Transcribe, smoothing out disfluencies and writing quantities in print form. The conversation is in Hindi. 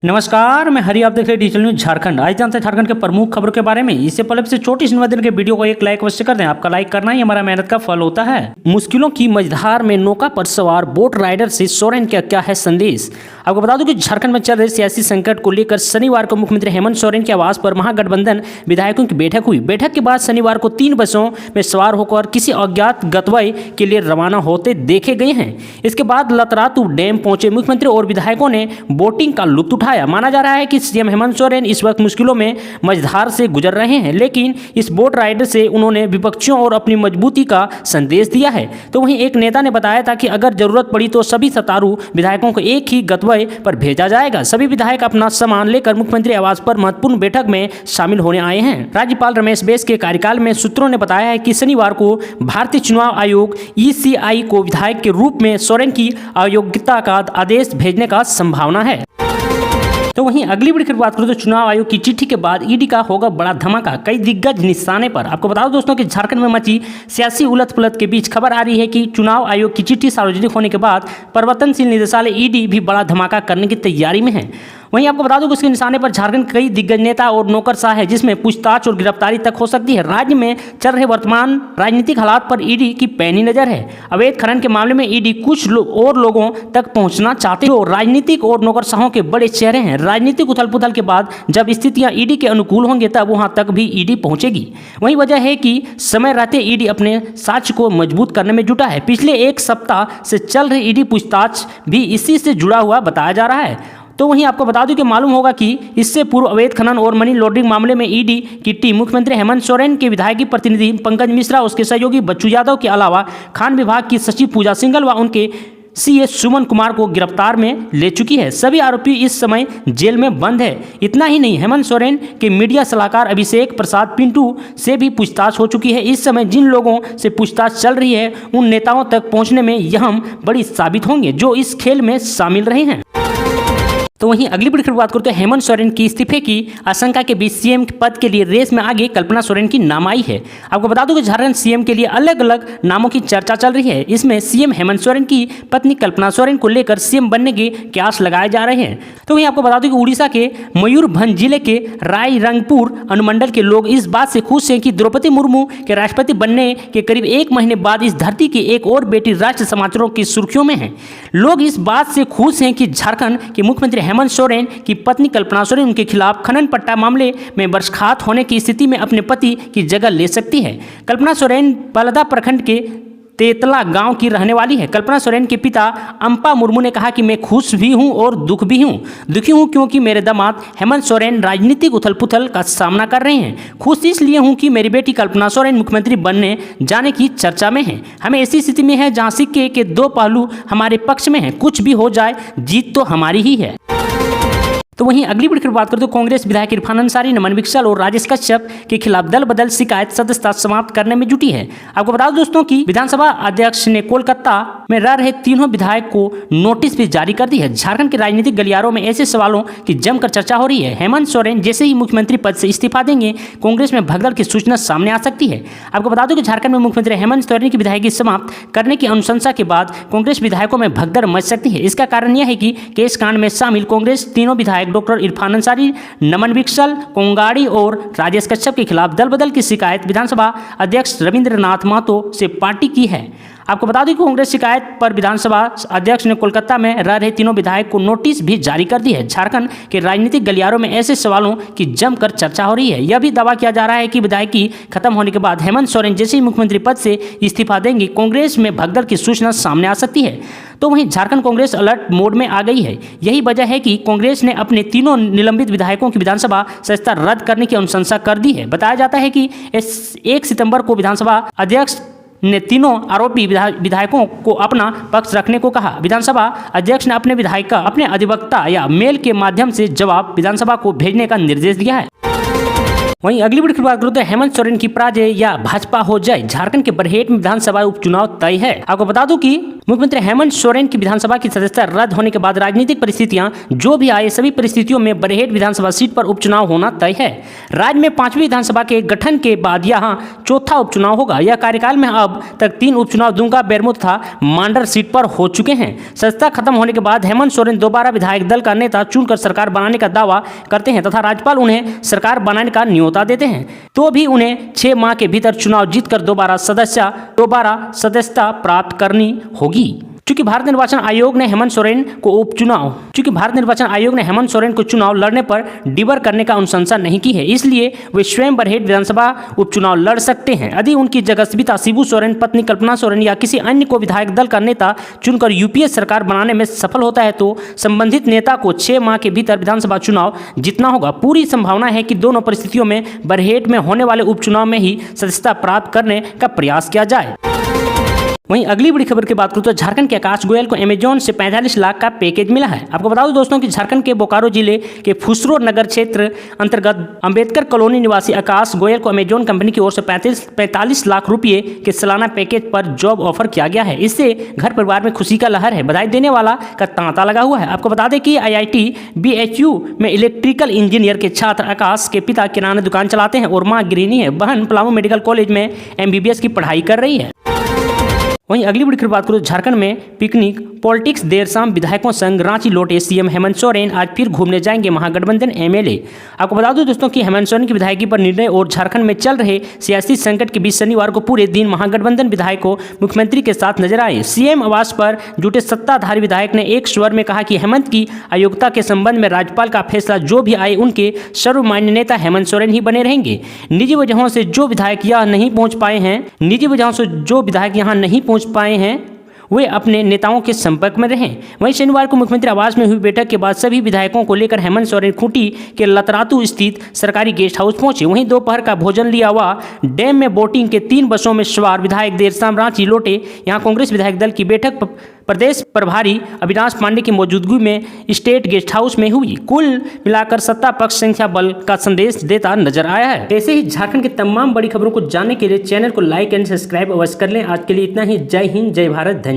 नमस्कार, मैं हरि, आप देख रहे हैं डिजिटल न्यूज झारखंड। आज जानते हैं झारखंड के प्रमुख खबरों के बारे में। इससे पहले से छोटी सी निवेदन के वीडियो को एक लाइक अवश्य कर दें। आपका लाइक करना ही हमारा मेहनत का फल होता है। मुश्किलों की मझधार में नौका पर सवार बोट राइडर से सोरेन का क्या है संदेश। आपको बता दूं कि झारखंड में चल रहे सियासी संकट को लेकर शनिवार को मुख्यमंत्री हेमंत सोरेन के आवास पर महागठबंधन विधायकों की बैठक हुई। बैठक के बाद शनिवार को 3 बसों में सवार होकर किसी अज्ञात गतवय के लिए रवाना होते देखे गए हैं। इसके बाद लतरातू डैम पहुंचे मुख्यमंत्री और विधायकों ने बोटिंग का लुत्फ उठाया। माना जा रहा है कि सीएम हेमंत सोरेन इस वक्त मुश्किलों में मझधार से गुजर रहे हैं, लेकिन इस बोट राइडर से उन्होंने विपक्षियों और अपनी मजबूती का संदेश दिया है। तो वहीं एक नेता ने बताया था कि अगर जरूरत पड़ी तो सभी सत्तारू विधायकों को एक ही गतवय पर भेजा जाएगा। सभी विधायक अपना सामान लेकर मुख्यमंत्री आवास पर महत्वपूर्ण बैठक में शामिल होने आए हैं। राज्यपाल रमेश बैस के कार्यकाल में सूत्रों ने बताया है कि शनिवार को भारतीय चुनाव आयोग ईसीआई को विधायक के रूप में सोरेन की अयोग्यता का आदेश भेजने का संभावना है। तो वहीं अगली बड़ी खबर बात करें तो चुनाव आयोग की चिट्ठी के बाद ईडी का होगा बड़ा धमाका, कई दिग्गज निशाने पर। आपको बता दो दोस्तों कि झारखंड में मची सियासी उलट-पुलट के बीच खबर आ रही है कि चुनाव आयोग की चिट्ठी सार्वजनिक होने के बाद परिवर्तनशील निदेशालय ईडी भी बड़ा धमाका करने की तैयारी में है। वहीं आपको बता दूं कि उसके निशाने पर झारखंड के कई दिग्गज नेता और नौकरशाह है, जिसमें पूछताछ और गिरफ्तारी तक हो सकती है। राज्य में चल रहे वर्तमान राजनीतिक हालात पर ईडी की पैनी नजर है। अवैध खनन के मामले में ईडी कुछ और लोगों तक पहुंचना चाहते हैं जो राजनीतिक और नौकरशाहों के बड़े चेहरे हैं। राजनीतिक उथल पुथल के बाद जब स्थितियां ईडी के अनुकूल होंगे तब वहां तक भी ईडी पहुंचेगी। वही वजह है कि समय रहते ईडी अपने साक्ष्य को मजबूत करने में जुटा है। पिछले एक सप्ताह से चल रही ईडी पूछताछ भी इसी से जुड़ा हुआ बताया जा रहा है। तो वहीं आपको बता दूं कि मालूम होगा कि इससे पूर्व अवैध खनन और मनी लॉन्ड्रिंग मामले में ईडी की टीम मुख्यमंत्री हेमंत सोरेन के विधायकी प्रतिनिधि पंकज मिश्रा, उसके सहयोगी बच्चू यादव के अलावा खान विभाग की सचिव पूजा सिंघल व उनके सीएस सुमन कुमार को गिरफ्तार में ले चुकी है। सभी आरोपी इस समय जेल में बंद है। इतना ही नहीं, हेमंत सोरेन के मीडिया सलाहकार अभिषेक प्रसाद पिंटू से भी पूछताछ हो चुकी है। इस समय जिन लोगों से पूछताछ चल रही है उन नेताओं तक पहुंचने में यह हम बड़ी साबित होंगे जो इस खेल में शामिल रहे हैं। तो वहीं अगली बड़ी खबर बात करते हैं हेमंत सोरेन की इस्तीफे की आशंका के बीच सीएम पद के लिए रेस में आगे कल्पना सोरेन की नाम आई है। आपको बता दूं कि झारखंड सीएम के लिए अलग अलग नामों की चर्चा चल रही है। इसमें सीएम हेमंत सोरेन की पत्नी कल्पना सोरेन को लेकर सीएम बनने के कयास लगाए जा रहे हैं। तो वहीं आपको बता दूं कि उड़ीसा के मयूरभंज जिले के रायरंगपुर अनुमंडल के लोग इस बात से खुश हैं कि द्रौपदी मुर्मू के राष्ट्रपति बनने के करीब 1 महीने बाद इस धरती की एक और बेटी राष्ट्र समाचारों की सुर्खियों में है। लोग इस बात से खुश हैं कि झारखंड के मुख्यमंत्री हेमंत सोरेन की पत्नी कल्पना सोरेन उनके खिलाफ खनन पट्टा मामले में बर्खास्त होने की स्थिति में अपने पति की जगह ले सकती है। कल्पना सोरेन पलदा प्रखंड के तेतला गांव की रहने वाली है। कल्पना सोरेन के पिता अंपा मुर्मू ने कहा कि मैं खुश भी हूं और दुखी हूं क्योंकि मेरे दामाद हेमंत सोरेन राजनीतिक उथल पुथल का सामना कर रहे हैं। खुश इसलिए हूं कि मेरी बेटी कल्पना सोरेन मुख्यमंत्री बनने जाने की चर्चा में है। हमें ऐसी स्थिति में है जहां सिक्के के 2 पहलू हमारे पक्ष में हैं। कुछ भी हो जाए जीत तो हमारी ही है। तो वहीं अगली बड़ी खबर बात करें तो कांग्रेस विधायक इरफान अंसारी, नमन विकसल और राजेश कश्यप के खिलाफ दल बदल शिकायत सदस्यता समाप्त करने में जुटी है। आपको बता दो दोस्तों कि विधानसभा अध्यक्ष ने कोलकाता में रह रहे तीनों विधायक को नोटिस भी जारी कर दी है। झारखंड के राजनीतिक गलियारों में ऐसे सवालों की जमकर चर्चा हो रही है। हेमंत सोरेन जैसे ही मुख्यमंत्री पद से इस्तीफा देंगे, कांग्रेस में भगदड़ की सूचना सामने आ सकती है। आपको बता दो कि झारखंड में मुख्यमंत्री हेमंत सोरेन की विधायकी समाप्त करने की अनुशंसा के बाद कांग्रेस विधायकों में भगदड़ मच सकती है। इसका कारण यह है कि केस कांड में शामिल कांग्रेस तीनों विधायक डॉक्टर इरफान अंसारी, नमन विकसल, कोंगाड़ी और राजेश कश्यप के खिलाफ दल बदल की शिकायत विधानसभा अध्यक्ष रविंद्रनाथ महतो से पार्टी की है। आपको बता दें कि कांग्रेस शिकायत पर विधानसभा अध्यक्ष ने कोलकाता में रह रहे तीनों विधायक को नोटिस भी जारी कर दी है। झारखंड के राजनीतिक गलियारों में ऐसे सवालों की जमकर चर्चा हो रही है। यह भी दावा किया जा रहा है कि विधायकी खत्म होने के बाद हेमंत सोरेन जैसे ही मुख्यमंत्री पद से इस्तीफा देंगे, कांग्रेस में भगदड़ की सूचना सामने आ सकती है। तो वहीं झारखंड कांग्रेस अलर्ट मोड में आ गई है। यही वजह है कि कांग्रेस ने अपने तीनों निलंबित विधायकों की विधानसभा सदस्यता रद्द करने की अनुशंसा कर दी है। बताया जाता है कि 1 सितंबर को विधानसभा अध्यक्ष ने तीनों आरोपी विधायकों को अपना पक्ष रखने को कहा। विधानसभा अध्यक्ष ने अपने अधिवक्ता या मेल के माध्यम से जवाब विधानसभा को भेजने का निर्देश दिया है। वहीं अगली बड़ी बात करूँ तो हेमंत सोरेन की पराजय या भाजपा हो जाए, झारखंड के बरहेट में विधानसभा उपचुनाव तय है। आपको बता दूं कि मुख्यमंत्री हेमंत सोरेन की विधानसभा की सदस्यता रद्द होने के बाद राजनीतिक परिस्थितियां जो भी आए, सभी परिस्थितियों में बरहेट विधानसभा सीट पर उपचुनाव होना तय है। राज्य में 5वीं विधानसभा के गठन के बाद यहां चौथा उपचुनाव होगा। यह कार्यकाल में अब तक 3 उपचुनाव दुमका, बेरमो तथा मांडर सीट पर हो चुके हैं। सदस्यता खत्म होने के बाद हेमंत सोरेन दोबारा विधायक दल का नेता चुनकर सरकार बनाने का दावा करते हैं तथा राज्यपाल उन्हें सरकार बनाने का न्योता देते हैं, तो भी उन्हें 6 माह के भीतर चुनाव जीतकर दोबारा सदस्यता प्राप्त करनी होगी। चूंकि भारत निर्वाचन आयोग ने हेमंत सोरेन को चुनाव लड़ने पर डिबर करने का अनुशंसा नहीं की है, इसलिए वे स्वयं बरहेट विधानसभा उपचुनाव लड़ सकते हैं। यदि उनकी जगह सविता शिबू सोरेन, पत्नी कल्पना सोरेन या किसी अन्य को विधायक दल का नेता चुनकर यूपीए सरकार बनाने में सफल होता है तो संबंधित नेता को 6 माह के भीतर विधानसभा चुनाव जीतना होगा। पूरी संभावना है कि दोनों परिस्थितियों में बरहेट में होने वाले उपचुनाव में ही सदस्यता प्राप्त करने का प्रयास किया जाए। वहीं अगली बड़ी खबर की बात करूं तो झारखंड के आकाश गोयल को अमेजॉन से 45 लाख का पैकेज मिला है। आपको बता दूं दोस्तों कि झारखंड के बोकारो जिले के फुसरो नगर क्षेत्र अंतर्गत अंबेडकर कॉलोनी निवासी आकाश गोयल को अमेजॉन कंपनी की ओर से 45 लाख रुपये के सालाना पैकेज पर जॉब ऑफर किया गया है। इससे घर परिवार में खुशी का लहर है। बधाई देने वाला का तांता लगा हुआ है। आपको बता दें कि IIT BHU में इलेक्ट्रिकल इंजीनियर के छात्र आकाश के पिता किराना दुकान चलाते हैं और माँ गृहिणी है। बहन पलामू मेडिकल कॉलेज में MBBS की पढ़ाई कर रही है। वहीं अगली बड़ी खबर बात करूं, झारखंड में पिकनिक पॉलिटिक्स देर शाम विधायकों संग रांची लौटे सीएम हेमंत सोरेन। आज फिर घूमने जाएंगे महागठबंधन MLA। आपको बता दूं दोस्तों कि हेमंत सोरेन की विधायकी पर निर्णय और झारखंड में चल रहे सियासी संकट के बीच शनिवार को पूरे दिन महागठबंधन विधायकों मुख्यमंत्री के साथ नजर आए। सीएम आवास पर जुटे सत्ताधारी विधायक ने एक स्वर में कहा कि हेमंत की अयोग्यता के संबंध में राज्यपाल का फैसला जो भी आए उनके सर्वमान्य नेता हेमंत सोरेन ही बने रहेंगे। निजी वजहों से जो विधायक यहाँ नहीं पहुंच पाए हैं वे अपने नेताओं के संपर्क में रहें। वहीं शनिवार को मुख्यमंत्री आवास में हुई बैठक के बाद सभी विधायकों को लेकर हेमंत सोरेन खूंटी के लतरातू स्थित सरकारी गेस्ट हाउस पहुंचे। वहीं दोपहर का भोजन लिया हुआ डैम में बोटिंग के 3 बसों में सवार विधायक देर शाम रांची लौटे। यहां कांग्रेस विधायक दल की बैठक प्रदेश प्रभारी अविनाश पांडे की मौजूदगी में स्टेट गेस्ट हाउस में हुई। कुल मिलाकर सत्ता पक्ष संख्या बल का संदेश देता नजर आया है। ऐसे ही झारखंड की तमाम बड़ी खबरों को जानने के लिए चैनल को लाइक एंड सब्सक्राइब अवश्य कर लें। आज के लिए इतना ही। जय हिंद, जय भारत, धन्यवाद।